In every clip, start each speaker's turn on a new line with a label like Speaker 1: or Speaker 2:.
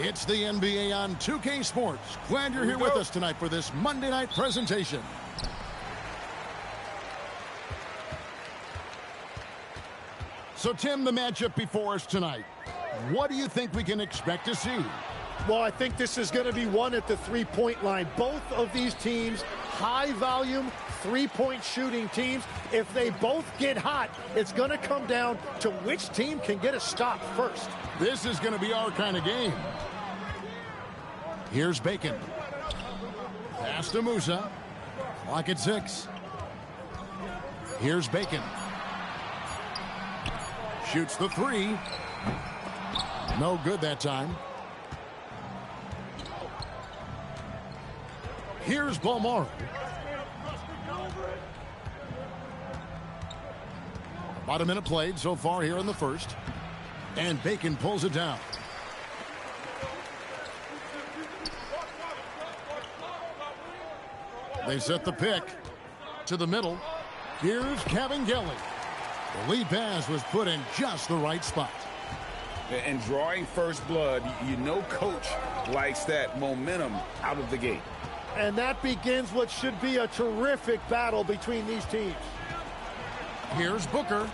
Speaker 1: It's the NBA on 2K Sports. Glad you're here with us tonight for this Monday night presentation. So, Tim, the matchup before us tonight. What do you think we can expect to see?
Speaker 2: Well, I think this is going to be one at the three-point line. Both of these teams, high-volume, three-point shooting teams. If they both get hot, it's going to come down to which team can get a stop first.
Speaker 1: This is going to be our kind of game. Here's Bacon. Pass to Musa. Clock at 6. Here's Bacon. Shoots the 3. No good that time. Here's Balmaro. About a minute played so far here in the first. And Bacon pulls it down. They set the pick to the middle. Here's Cavangeli. The lead pass was put in just the right spot.
Speaker 3: And drawing first blood, you know coach likes that momentum out of the gate.
Speaker 2: And that begins what should be a terrific battle between these teams.
Speaker 1: Here's Booker,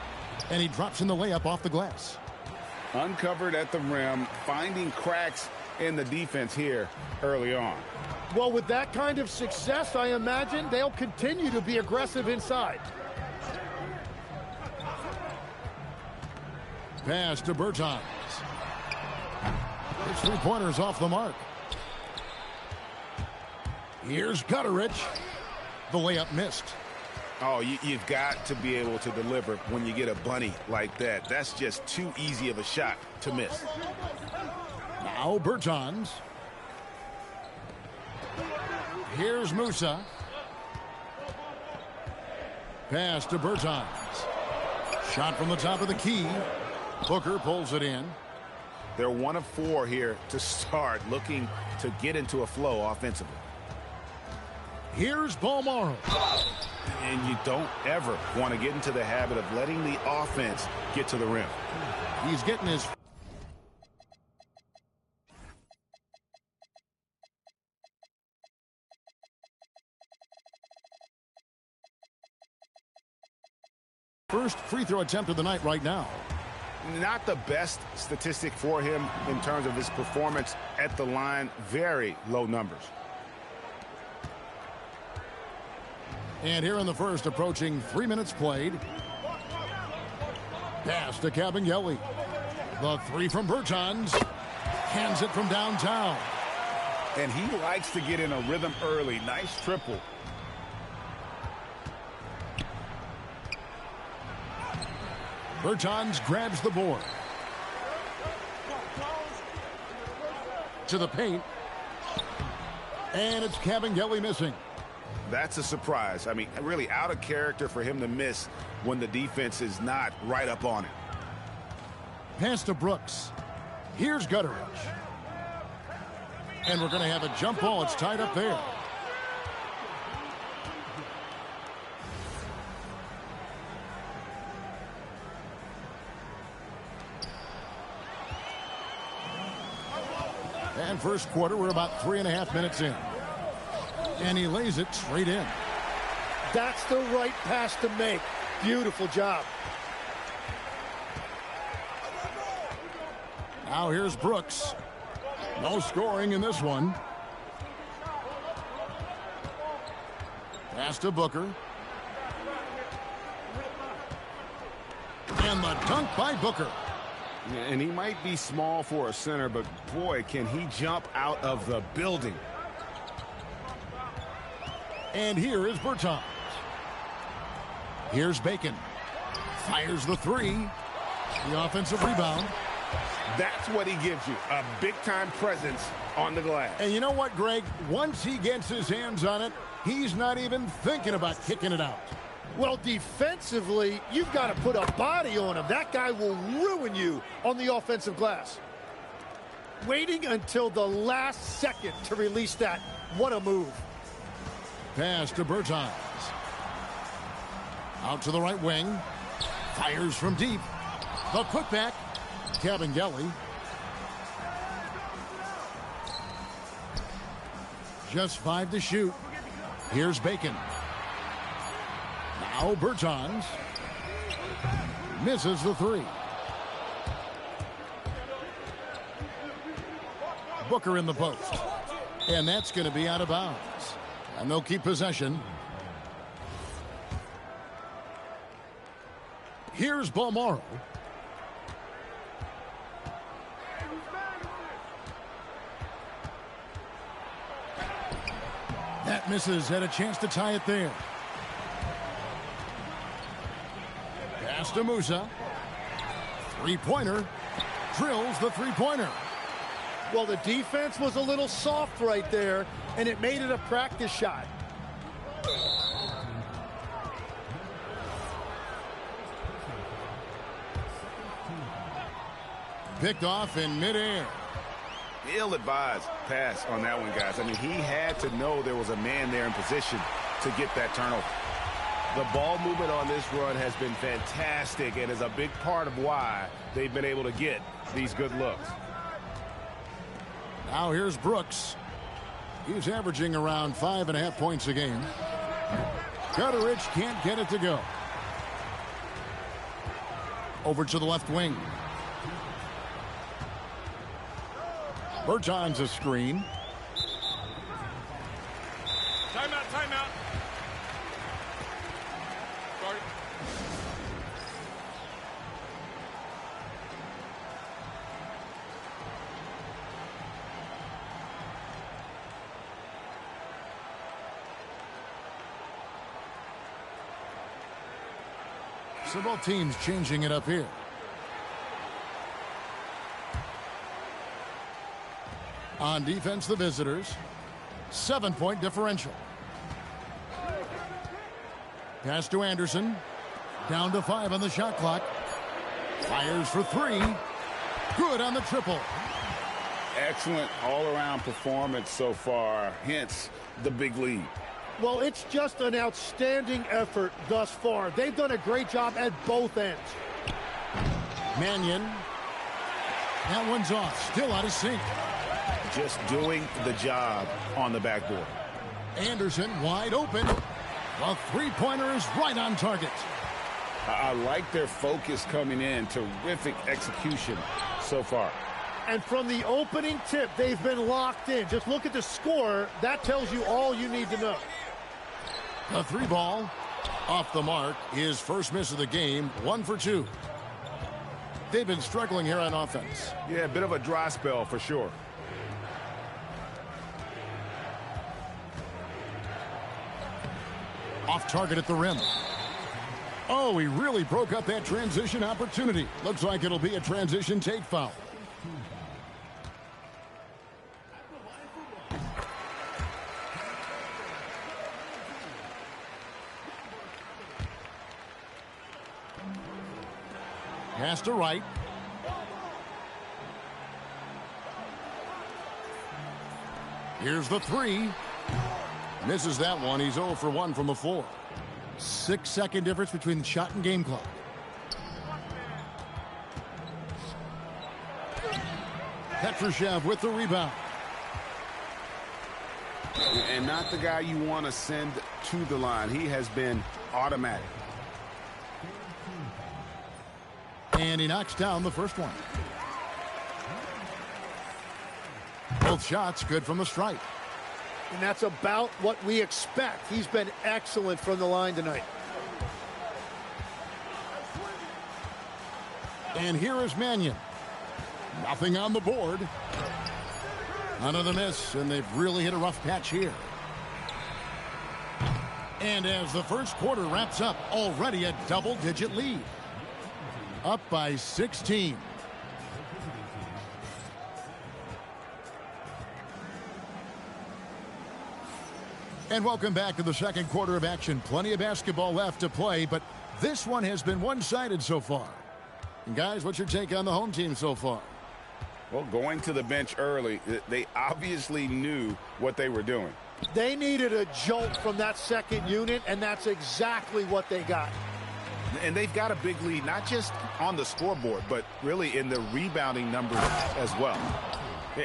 Speaker 1: and he drops in the layup off the glass.
Speaker 3: Uncovered at the rim, finding cracks in the defense here early on.
Speaker 2: Well, with that kind of success, I imagine they'll continue to be aggressive inside.
Speaker 1: Pass to Bertans. His three-pointers off the mark. Here's Gutterich. The layup missed.
Speaker 3: Oh, you've got to be able to deliver when you get a bunny like that. That's just too easy of a shot to miss.
Speaker 1: Now Bertans. Here's Musa. Pass to Bertans. Shot from the top of the key. Booker pulls it in.
Speaker 3: They're 1 of 4 here to start, looking to get into a flow offensively.
Speaker 1: Here's Balmaro.
Speaker 3: And you don't ever want to get into the habit of letting the offense get to the rim.
Speaker 1: He's getting his first free throw attempt of the night right now.
Speaker 3: Not the best statistic for him in terms of his performance at the line. Very low numbers.
Speaker 1: And here in the first, approaching 3 minutes played. Pass to Cavangeli. The 3 from Bertans. Hands it from downtown.
Speaker 3: And he likes to get in a rhythm early. Nice triple.
Speaker 1: Bertans grabs the board. To the paint. And it's Cavangeli missing.
Speaker 3: That's a surprise. I mean, really out of character for him to miss when the defense is not right up on it.
Speaker 1: Pass to Brooks. Here's Gutterich. And we're going to have a jump ball. It's tied up there. And first quarter, we're about 3.5 minutes in. And he lays it straight in.
Speaker 2: That's the right pass to make. Beautiful job.
Speaker 1: Now here's Brooks. No scoring in this one. Pass to Booker. And the dunk by Booker.
Speaker 3: And he might be small for a center, but boy, can he jump out of the building.
Speaker 1: And here is Bertans. Here's Bacon. Fires the 3. The offensive rebound.
Speaker 3: That's what he gives you, a big-time presence on the glass.
Speaker 1: And you know what, Greg? Once he gets his hands on it, he's not even thinking about kicking it out.
Speaker 2: Well, defensively, you've got to put a body on him. That guy will ruin you on the offensive glass. Waiting until the last second to release that. What a move.
Speaker 1: Pass to Bertans. Out to the right wing. Fires from deep. The putback. Cavangeli. Just 5 to shoot. Here's Bacon. Now Bertans. Misses the 3. Booker in the post. And that's going to be out of bounds. And they'll keep possession. Here's Balmaro. That misses. Had a chance to tie it there. Pass to Musa. Three-pointer. Drills the three-pointer.
Speaker 2: Well, the defense was a little soft right there, and it made it a practice shot.
Speaker 1: Picked off in midair.
Speaker 3: Ill-advised pass on that one, guys. I mean, he had to know there was a man there in position to get that turnover.
Speaker 4: The ball movement on this run has been fantastic and is a big part of why they've been able to get these good looks.
Speaker 1: Now here's Brooks. He's averaging around 5.5 points a game. Tasić can't get it to go. Over to the left wing. Bertans a screen.
Speaker 5: Timeout, timeout. Sorry.
Speaker 1: So both teams changing it up here. On defense, the visitors. 7-point differential. Pass to Anderson. Down to 5 on the shot clock. Fires for 3. Good on the triple.
Speaker 3: Excellent all-around performance so far, hence the big lead.
Speaker 2: Well, it's just an outstanding effort thus far. They've done a great job at both ends.
Speaker 1: Mannion. That one's off. Still out of sync.
Speaker 3: Just doing the job on the backboard.
Speaker 1: Anderson wide open. The three-pointer is right on target.
Speaker 3: I like their focus coming in. Terrific execution so far.
Speaker 2: And from the opening tip, they've been locked in. Just look at the score. That tells you all you need to know.
Speaker 1: The 3 ball off the mark. His first miss of the game. 1 for 2. They've been struggling here on offense.
Speaker 3: Yeah, a bit of a dry spell for sure.
Speaker 1: Off target at the rim. Oh, he really broke up that transition opportunity. Looks like it'll be a transition take foul. Pass to right. Here's the 3. Misses that one. He's 0 for 1 from the floor. 6-second difference between the shot and game clock. Petrushev with the rebound.
Speaker 3: And not the guy you want to send to the line. He has been automatic.
Speaker 1: And he knocks down the first one. Both shots good from the stripe.
Speaker 2: And that's about what we expect. He's been excellent from the line tonight.
Speaker 1: And here is Mannion. Nothing on the board. Another miss, and they've really hit a rough patch here. And as the first quarter wraps up, already a double-digit lead. Up by 16. And welcome back to the second quarter of action. Plenty of basketball left to play, but this one has been one-sided so far. And guys, what's your take on the home team so far?
Speaker 3: Well, going to the bench early, they obviously knew what they were doing.
Speaker 2: They needed a jolt from that second unit, and that's exactly what they got.
Speaker 3: And they've got a big lead, not just on the scoreboard, but really in the rebounding numbers as well.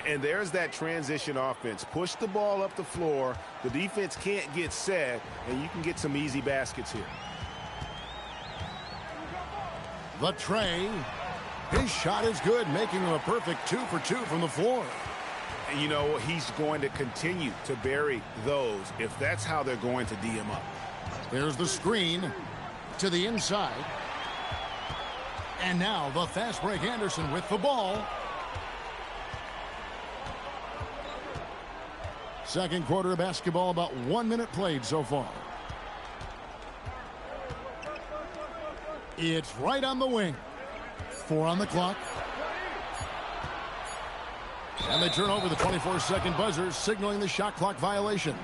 Speaker 3: And there's that transition offense. Push the ball up the floor. The defense can't get set, and you can get some easy baskets here.
Speaker 1: The tray. His shot is good, making him a perfect 2 for 2 from the floor.
Speaker 3: And you know, he's going to continue to bury those if that's how they're going to D him up.
Speaker 1: There's the screen to the inside. And now the fast break Anderson with the ball. Second quarter of basketball, about 1 minute played so far. It's right on the wing. 4 on the clock. And they turn over the 24-second buzzer, signaling the shot clock violation.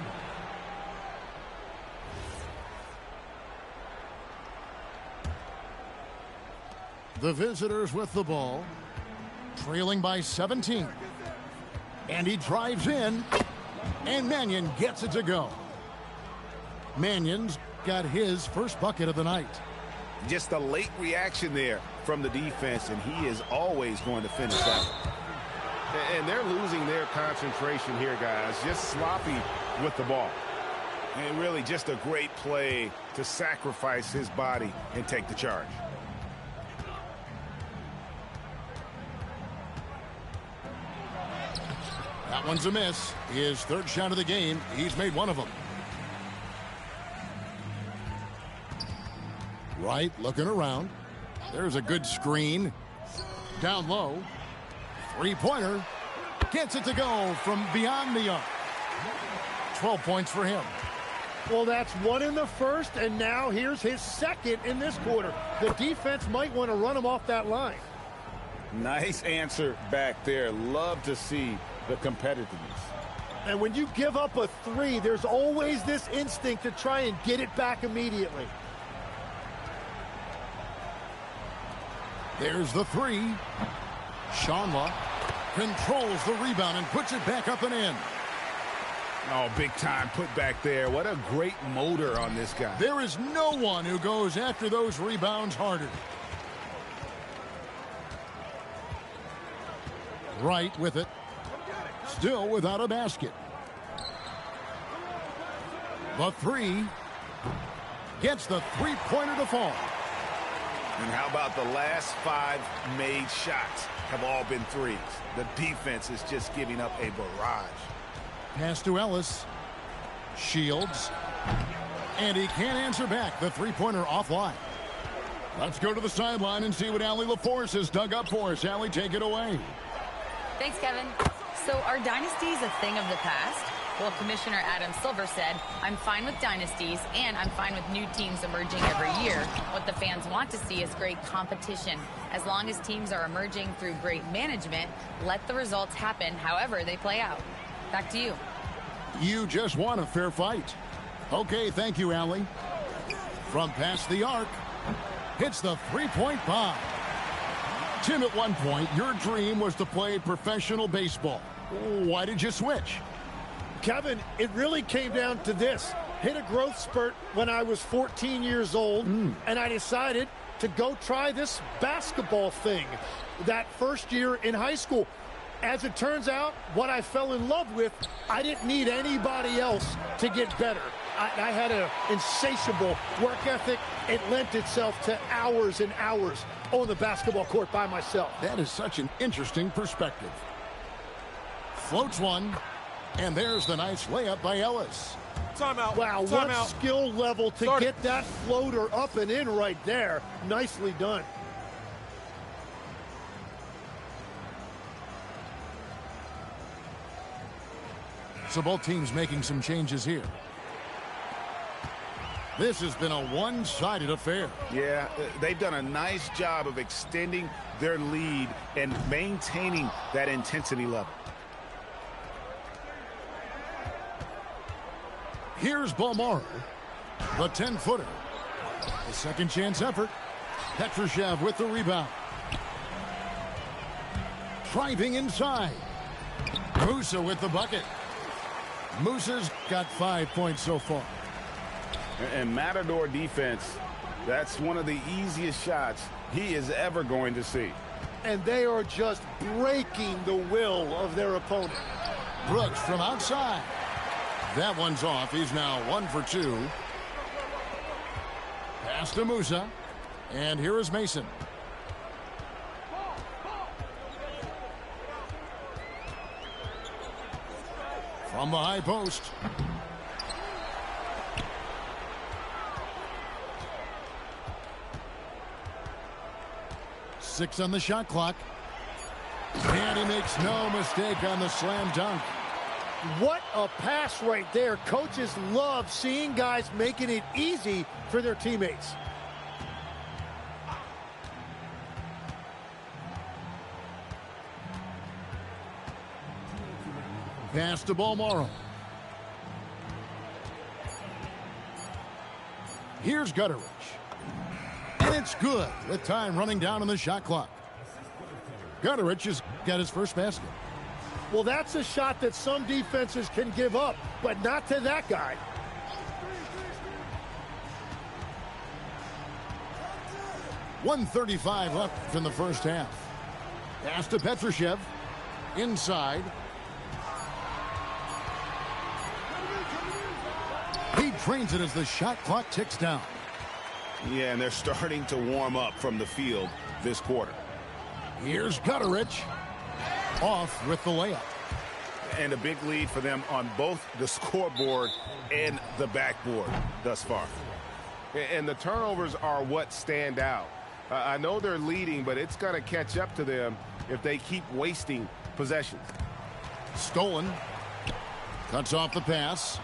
Speaker 1: The visitors with the ball, trailing by 17. And he drives in, and Mannion gets it to go. Mannion's got his first bucket of the night.
Speaker 3: Just a late reaction there from the defense, and he is always going to finish out.
Speaker 4: And they're losing their concentration here, guys. Just sloppy with the ball.
Speaker 3: And really just a great play to sacrifice his body and take the charge.
Speaker 1: That one's a miss. His third shot of the game. He's made one of them. Right, looking around. There's a good screen. Down low. Three-pointer. Gets it to go from beyond the arc. 12 points for him.
Speaker 2: Well, that's one in the first, and now here's his second in this quarter. The defense might want to run him off that line.
Speaker 3: Nice answer back there. Love to see the competitiveness.
Speaker 2: And when you give up a three, there's always this instinct to try and get it back immediately.
Speaker 1: There's the three. Shanla controls the rebound and puts it back up and in.
Speaker 3: Oh, big time put back there. What a great motor on this guy.
Speaker 1: There is no one who goes after those rebounds harder. Right with it. Still without a basket. The three. Gets the three-pointer to fall.
Speaker 3: And how about the last 5 made shots have all been threes? The defense is just giving up a barrage.
Speaker 1: Pass to Ellis. Shields. And he can't answer back. The three-pointer offline. Let's go to the sideline and see what Allie LaForce has dug up for us. Allie, take it away.
Speaker 6: Thanks, Kevin. So are dynasties a thing of the past? Well, Commissioner Adam Silver said, I'm fine with dynasties, and I'm fine with new teams emerging every year. What the fans want to see is great competition. As long as teams are emerging through great management, let the results happen however they play out. Back to you.
Speaker 1: You just want a fair fight. Okay, thank you, Allie. From past the arc, hits the three-point bomb. Tim, at one point, your dream was to play professional baseball. Why did you switch?
Speaker 2: Kevin, it really came down to this. Hit a growth spurt when I was 14 years old, and I decided to go try this basketball thing that first year in high school. As it turns out, what I fell in love with, I didn't need anybody else to get better. I had an insatiable work ethic. It lent itself to hours and hours on the basketball court by myself.
Speaker 1: That is such an interesting perspective. Floats one, and there's the nice layup by Ellis.
Speaker 5: Timeout.
Speaker 2: Wow, what skill level to get that floater up and in right there. Nicely done.
Speaker 1: So both teams making some changes here. This has been a one-sided affair.
Speaker 3: Yeah, they've done a nice job of extending their lead and maintaining that intensity level.
Speaker 1: Here's Balmaro, the 10-footer. The second chance effort. Petrushev with the rebound. Driving inside. Musa with the bucket. Musa's got 5 points so far.
Speaker 3: And Matador defense, that's one of the easiest shots he is ever going to see.
Speaker 2: and they are just breaking the will of their opponent.
Speaker 1: Brooks from outside. That one's off. He's now 1 for 2. Pass to Musa. And here is Mason. From the high post. Six on the shot clock. And he makes no mistake on the slam dunk.
Speaker 2: What a pass right there. Coaches love seeing guys making it easy for their teammates.
Speaker 1: Pass to Balmoro. Here's Gutteridge. And it's good with time running down on the shot clock. Gutteridge has got his first basket.
Speaker 2: Well, that's a shot that some defenses can give up, but not to that guy.
Speaker 1: .135 left in the first half. Pass to Petrushev. Inside. He trains it as the shot clock ticks down.
Speaker 3: Yeah, and they're starting to warm up from the field this quarter.
Speaker 1: Here's Gutteridge. Off with the layup.
Speaker 3: And a big lead for them on both the scoreboard and the backboard thus far.
Speaker 4: And the turnovers are what stand out. I know they're leading, but it's going to catch up to them if they keep wasting possessions.
Speaker 1: Stolen. Cuts off the pass.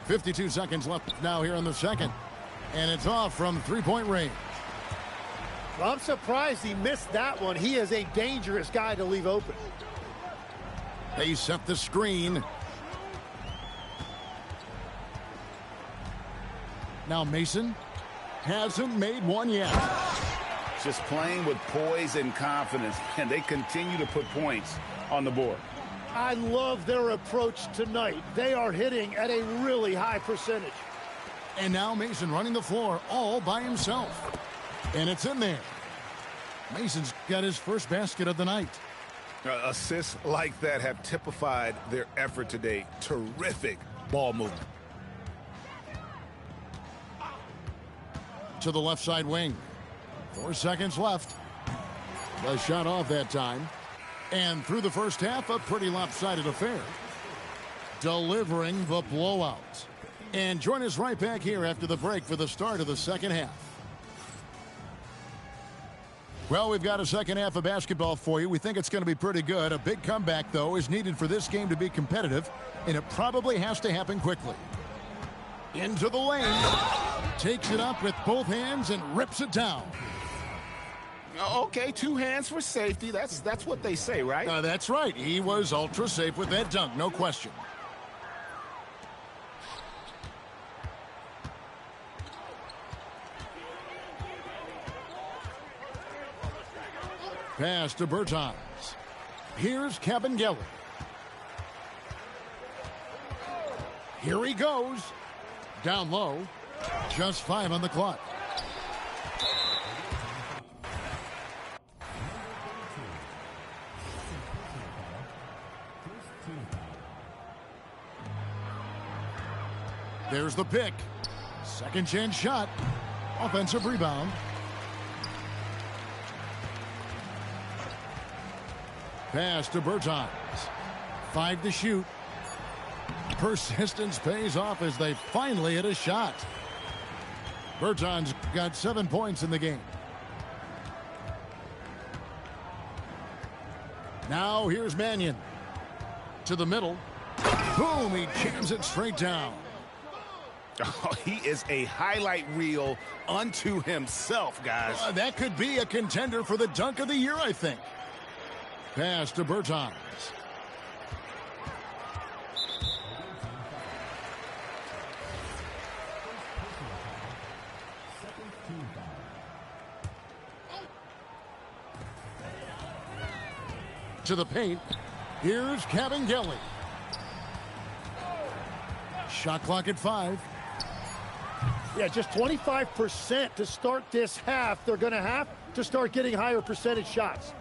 Speaker 1: .52 seconds left now here in the second. And it's off from three-point range.
Speaker 2: Well, I'm surprised he missed that one. He is a dangerous guy to leave open.
Speaker 1: They set the screen. Now Mason hasn't made one yet.
Speaker 3: Just playing with poise and confidence, and they continue to put points on the board.
Speaker 2: I love their approach tonight. They are hitting at a really high percentage.
Speaker 1: And now Mason running the floor all by himself. And it's in there. Mason's got his first basket of the night.
Speaker 3: Assists like that have typified their effort today. Terrific ball movement.
Speaker 1: To the left side wing. 4 seconds left. The shot off that time. And through the first half, a pretty lopsided affair. Delivering the blowout. And join us right back here after the break for the start of the second half. Well, we've got a second half of basketball for you. We think it's going to be pretty good. A big comeback, though, is needed for this game to be competitive, and it probably has to happen quickly. Into the lane. Takes it up with both hands and rips it down.
Speaker 3: Okay, 2 hands for safety. That's what they say, right?
Speaker 1: That's right. He was ultra safe with that dunk, no question. Pass to Bertans. Here's Cabangeli. Here he goes. Down low. Just 5 on the clock. There's the pick. Second chance shot. Offensive rebound. Pass to Bertans. 5 to shoot. Persistence pays off as they finally hit a shot. Bertans got 7 points in the game. Now here's Mannion. To the middle. Boom, he jams it straight down.
Speaker 3: Oh, he is a highlight reel unto himself, guys.
Speaker 1: That could be a contender for the dunk of the year, I think. Pass to Bertans. To the paint. Here's Cabangeli. Shot clock at 5.
Speaker 2: Yeah, just 25% to start this half. They're going to have to start getting higher percentage shots.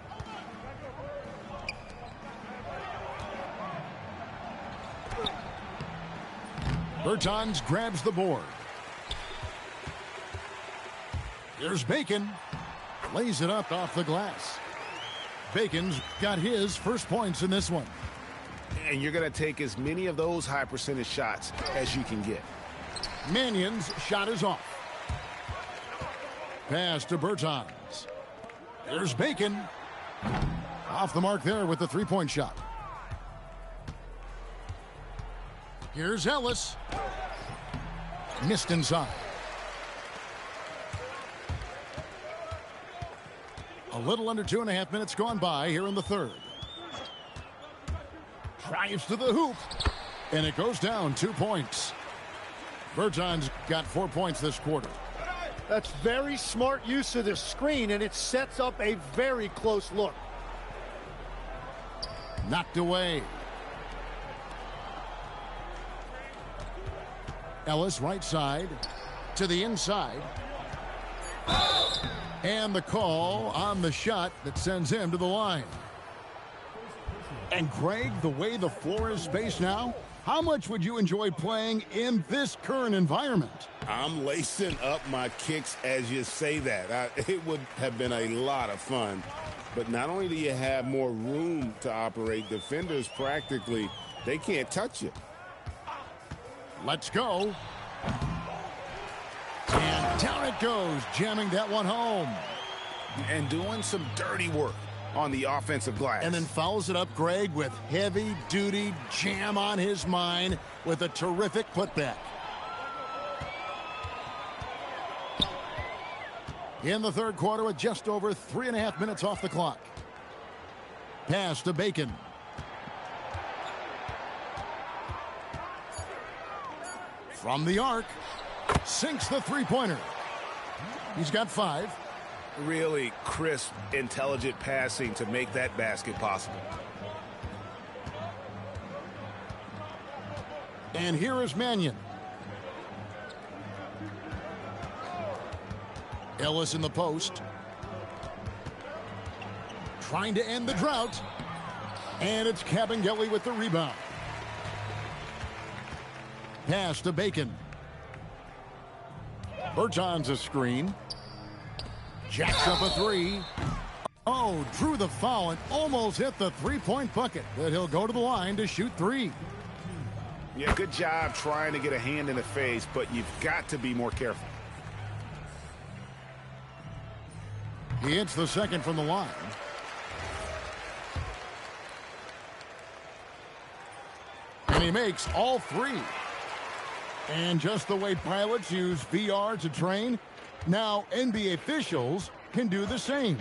Speaker 1: Bertans grabs the board. Here's Bacon. Lays it up off the glass. Bacon's got his first points in this one.
Speaker 3: And you're going to take as many of those high percentage shots as you can get.
Speaker 1: Mannion's shot is off. Pass to Bertans. Here's Bacon. Off the mark there with the three-point shot. Here's Ellis. Missed inside. A little under 2.5 minutes gone by here in the third. Drives to the hoop. And it goes down 2 points. Bertans got 4 points this quarter.
Speaker 2: That's very smart use of the screen, and it sets up a very close look.
Speaker 1: Knocked away. Ellis right side to the inside. And the call on the shot that sends him to the line. And Greg, the way the floor is spaced now, how much would you enjoy playing in this current environment?
Speaker 4: I'm lacing up my kicks as you say that. It would have been a lot of fun. But not only do you have more room to operate, defenders practically, they can't touch you.
Speaker 1: Let's go. And down it goes, jamming that one home.
Speaker 3: And doing some dirty work on the offensive glass.
Speaker 1: And then follows it up, Greg, with heavy-duty jam on his mind with a terrific putback. In the third quarter with just over 3.5 minutes off the clock. Pass to Bacon. From the arc, sinks the three-pointer. He's got 5.
Speaker 3: Really crisp, intelligent passing to make that basket possible.
Speaker 1: And here is Mannion. Ellis in the post. Trying to end the drought. And it's Cabangeli with the rebound. Pass to Bacon. Bertans a screen. Jacks up a 3. Oh, drew the foul and almost hit the three-point bucket. But he'll go to the line to shoot 3.
Speaker 3: Yeah, good job trying to get a hand in the face, but you've got to be more careful.
Speaker 1: He hits the second from the line. And he makes all 3. And just the way pilots use VR to train, now NBA officials can do the same.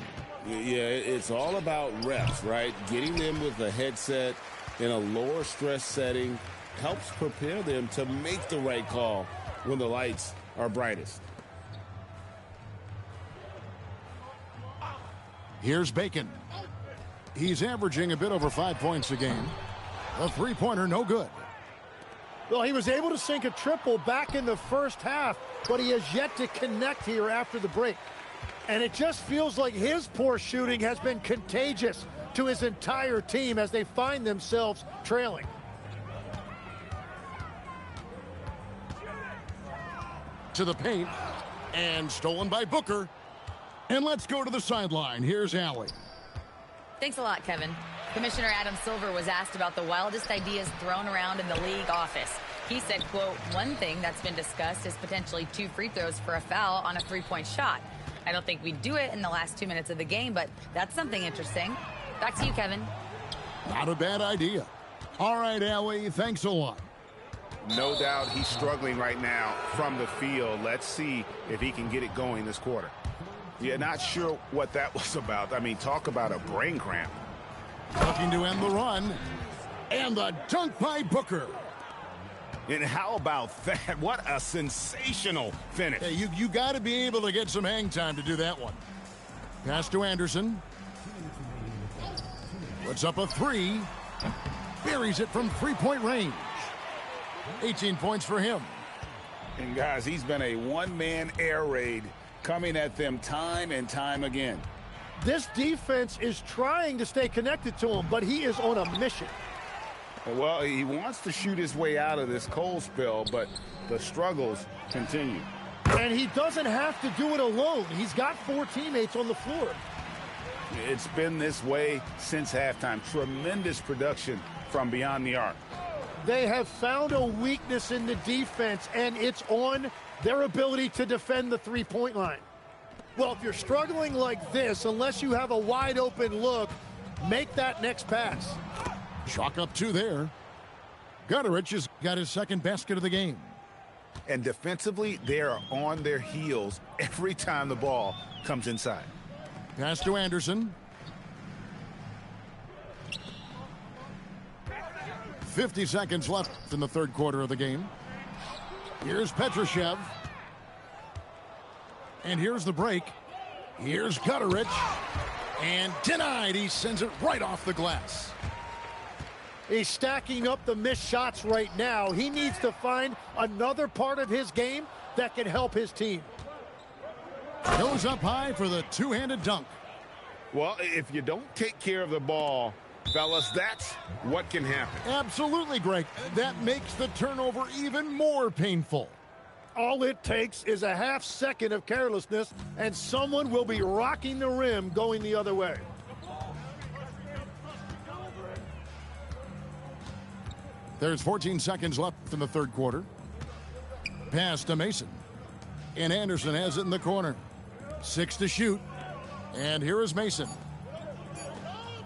Speaker 4: Yeah, it's all about reps, right? Getting them with a headset in a lower stress setting helps prepare them to make the right call when the lights are brightest.
Speaker 1: Here's Bacon. He's averaging a bit over 5 points a game. The three-pointer, no good.
Speaker 2: Well, he was able to sink a triple back in the first half, but he has yet to connect here after the break. And it just feels like his poor shooting has been contagious to his entire team as they find themselves trailing.
Speaker 1: To the paint, and stolen by Booker. And let's go to the sideline. Here's Allie.
Speaker 6: Thanks a lot, Kevin. Commissioner Adam Silver was asked about the wildest ideas thrown around in the league office. He said, quote, one thing that's been discussed is potentially 2 free throws for a foul on a three-point shot. I don't think we'd do it in the last 2 minutes of the game, but that's something interesting. Back to you, Kevin.
Speaker 1: Not a bad idea. All right, Allie, thanks a lot.
Speaker 3: No doubt he's struggling right now from the field. Let's see if he can get it going this quarter. Yeah, not sure what that was about. I mean, talk about a brain cramp.
Speaker 1: Looking to end the run. And the dunk by Booker.
Speaker 3: And how about that? What a sensational finish.
Speaker 1: Hey, you got to be able to get some hang time to do that one. Pass to Anderson. Puts up a 3. Buries it from three-point range. 18 points for him.
Speaker 3: And guys, he's been a one-man air raid coming at them time and time again.
Speaker 2: This defense is trying to stay connected to him, but he is on a mission.
Speaker 3: Well, he wants to shoot his way out of this cold spell, but the struggles continue.
Speaker 2: And he doesn't have to do it alone. He's got 4 teammates on the floor.
Speaker 3: It's been this way since halftime. Tremendous production from beyond the arc.
Speaker 2: They have found a weakness in the defense, and it's on their ability to defend the three-point line. Well, if you're struggling like this, unless you have a wide-open look, make that next pass.
Speaker 1: Chalk up 2 there. Gutterich has got his second basket of the game.
Speaker 3: And defensively, they are on their heels every time the ball comes inside.
Speaker 1: Pass to Anderson. 50 seconds left in the third quarter of the game. Here's Petrushev. And here's the break. Here's Gutterich. And denied. He sends it right off the glass.
Speaker 2: He's stacking up the missed shots right now. He needs to find another part of his game that can help his team.
Speaker 1: Goes up high for the two-handed dunk.
Speaker 3: Well, if you don't take care of the ball, fellas, that's what can happen.
Speaker 1: Absolutely, Greg. That makes the turnover even more painful.
Speaker 2: All it takes is a half second of carelessness, and someone will be rocking the rim going the other way.
Speaker 1: There's 14 seconds left in the third quarter. Pass to Mason. And Anderson has it in the corner. 6 to shoot. And here is Mason.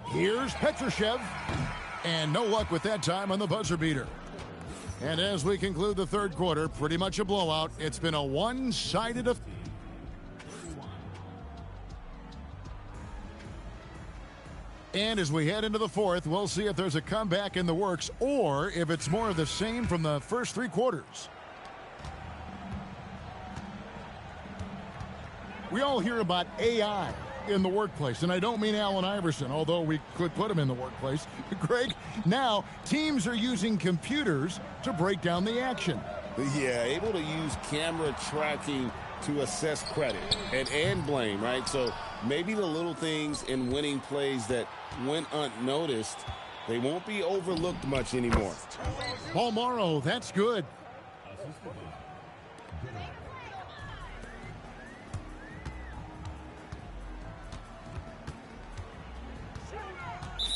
Speaker 1: Here's Petrushev. And no luck with that time on the buzzer beater. And as we conclude the third quarter, pretty much a blowout. It's been a one-sided affair. And as we head into the fourth, we'll see if there's a comeback in the works or if it's more of the same from the first 3 quarters. We all hear about AI in the workplace, and I don't mean Allen Iverson, although we could put him in the workplace. Greg, now teams are using computers to break down the action.
Speaker 4: Yeah, able to use camera tracking to assess credit and blame, right? So maybe the little things in winning plays that went unnoticed, they won't be overlooked much anymore.
Speaker 1: Paul Morrow, that's good.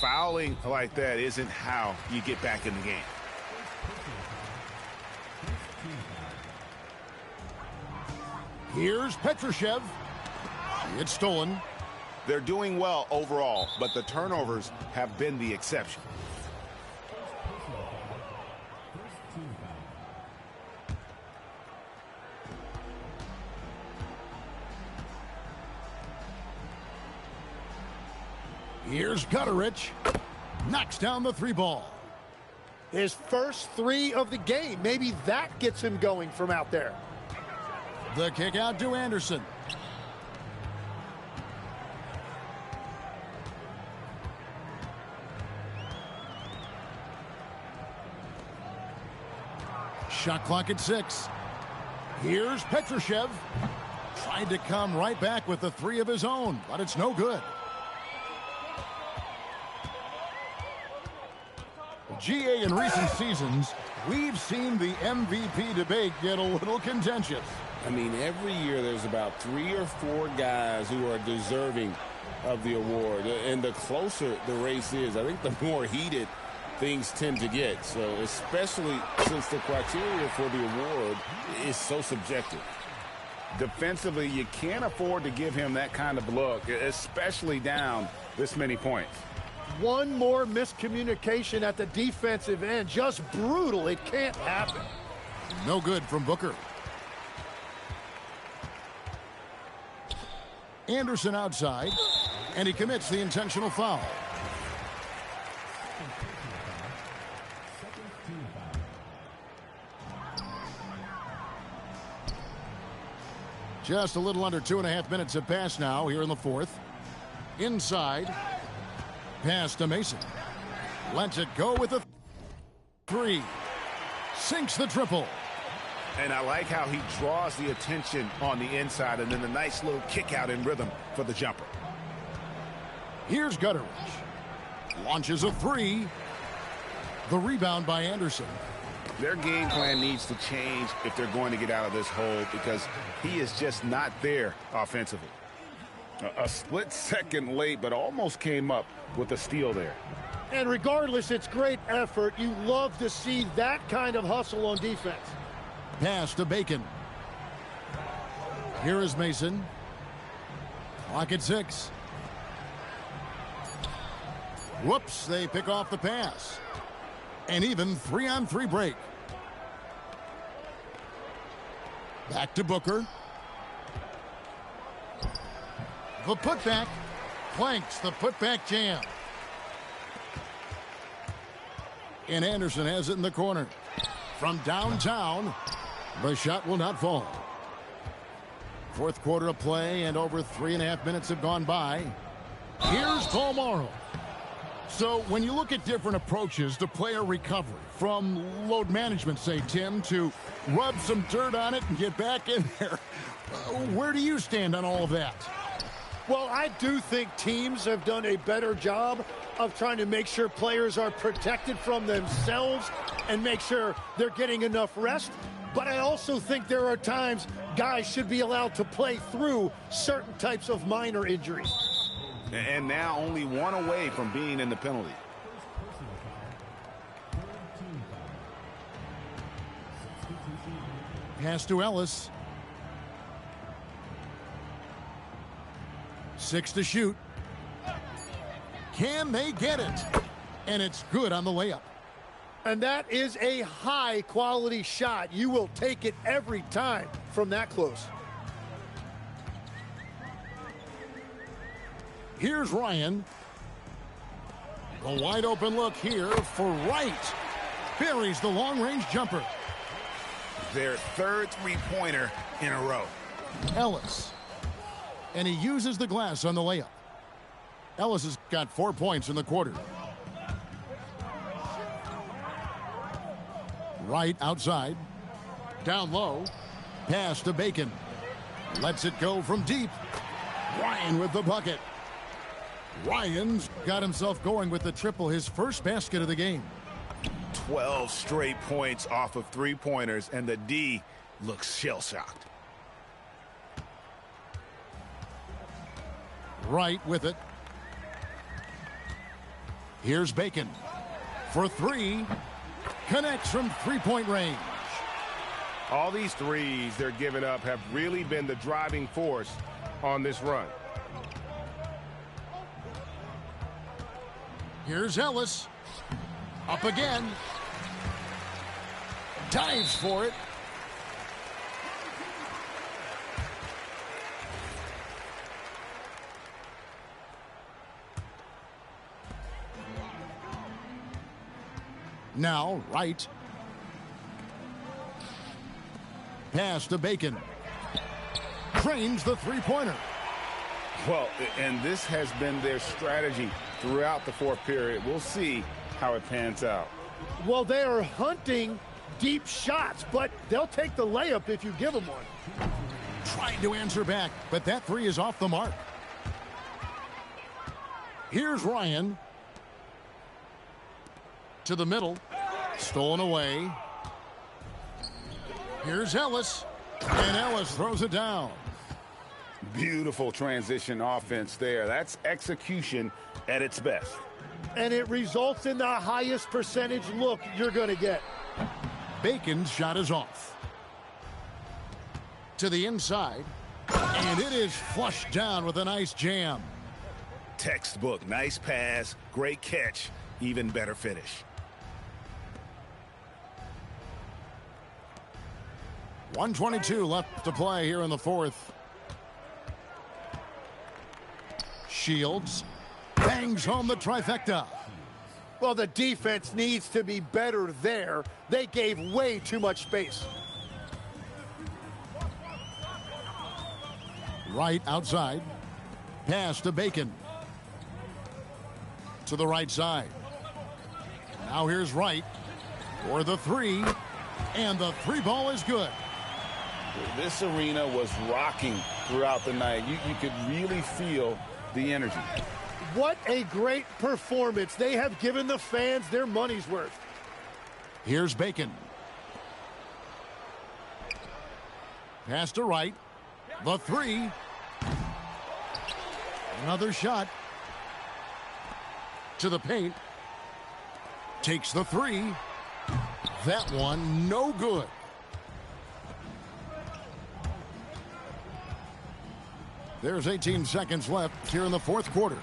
Speaker 3: Fouling like that isn't how you get back in the game.
Speaker 1: Here's Petrushev. It's stolen.
Speaker 3: They're doing well overall, but the turnovers have been the exception.
Speaker 1: Here's Gutterich. Knocks down the 3 ball.
Speaker 2: His first 3 of the game. Maybe that gets him going from out there.
Speaker 1: The kick out to Anderson. Shot clock at 6. Here's Petrushev. Tried to come right back with the 3 of his own, but it's no good. GA, in recent seasons, we've seen the MVP debate get a little contentious.
Speaker 4: I mean, every year there's about 3 or 4 guys who are deserving of the award. And the closer the race is, I think the more heated things tend to get. So especially since the criteria for the award is so subjective.
Speaker 3: Defensively, you can't afford to give him that kind of look, especially down this many points.
Speaker 2: One more miscommunication at the defensive end. Just brutal. It can't happen.
Speaker 1: No good from Booker. Anderson outside, and he commits the intentional foul. Just a little under 2.5 minutes have passed now here in the fourth. Inside. Pass to Mason. Lets it go with a 3. Sinks the triple.
Speaker 3: And I like how he draws the attention on the inside and then the nice little kick out in rhythm for the jumper.
Speaker 1: Here's Gutteridge. Launches a three. The rebound by Anderson.
Speaker 3: Their game plan needs to change if they're going to get out of this hole because he is just not there offensively. A split second late, but almost came up with a steal there.
Speaker 2: And regardless, it's great effort. You love to see that kind of hustle on defense.
Speaker 1: Pass to Bacon. Here is Mason. Clock at 6. Whoops, they pick off the pass. An even 3-on-3 break. Back to Booker. The putback. Planks the putback jam. And Anderson has it in the corner. From downtown, the shot will not fall. Fourth quarter of play, and over 3.5 minutes have gone by. Here's Paul Morrow. So when you look at different approaches to player recovery, from load management, say, Tim, to rub some dirt on it and get back in there, where do you stand on all of that?
Speaker 2: Well, I do think teams have done a better job of trying to make sure players are protected from themselves and make sure they're getting enough rest. But I also think there are times guys should be allowed to play through certain types of minor injuries.
Speaker 3: And now only one away from being in the penalty.
Speaker 1: Pass to Ellis. 6 to shoot. Can they get it? And it's good on the layup.
Speaker 2: And that is a high-quality shot. You will take it every time from that close.
Speaker 1: Here's Ryan. A wide open look here for Wright. Buries the long-range jumper.
Speaker 3: Their third three-pointer in a row.
Speaker 1: Ellis. And he uses the glass on the layup. Ellis has got 4 points in the quarter. Wright outside. Down low. Pass to Bacon. Lets it go from deep. Ryan with the bucket. Ryan's got himself going with the triple, his first basket of the game.
Speaker 3: 12 straight points off of three-pointers, and the D looks shell-shocked.
Speaker 1: Wright with it. Here's Bacon. For 3. Connects from three-point range.
Speaker 3: All these threes they're giving up have really been the driving force on this run.
Speaker 1: Here's Ellis. Up again. Dives for it. Now, Wright. Pass to Bacon. Trains the three-pointer.
Speaker 3: Well, and this has been their strategy throughout the fourth period. We'll see how it pans out.
Speaker 2: Well, they are hunting deep shots, but they'll take the layup if you give them one.
Speaker 1: Trying to answer back, but that three is off the mark. Here's Ryan. To the middle. Stolen away. Here's Ellis. And Ellis throws it down.
Speaker 3: Beautiful transition offense there. That's execution at its best.
Speaker 2: And it results in the highest percentage look you're going to get.
Speaker 1: Bacon's shot is off. To the inside. And it is flushed down with a nice jam.
Speaker 3: Textbook. Nice pass. Great catch. Even better finish.
Speaker 1: .122 left to play here in the fourth. Shields bangs home the trifecta.
Speaker 2: Well, the defense needs to be better there. They gave way too much space.
Speaker 1: Right outside. Pass to Bacon. To the right side. Now here's Wright for the 3. And the three ball is good.
Speaker 3: This arena was rocking throughout the night. You could really feel the energy.
Speaker 2: What a great performance. They have given the fans their money's worth.
Speaker 1: Here's Bacon. Pass to right. The three. Another shot. To the paint. Takes the three. That one no good. There's 18 seconds left here in the fourth quarter.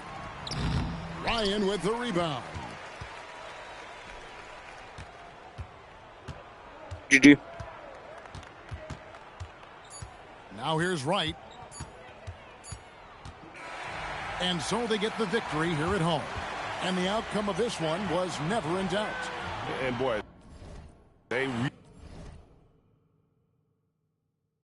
Speaker 1: Ryan with the rebound.
Speaker 7: GG.
Speaker 1: Now here's Wright. And so they get the victory here at home. And the outcome of this one was never in doubt.
Speaker 3: And boy, they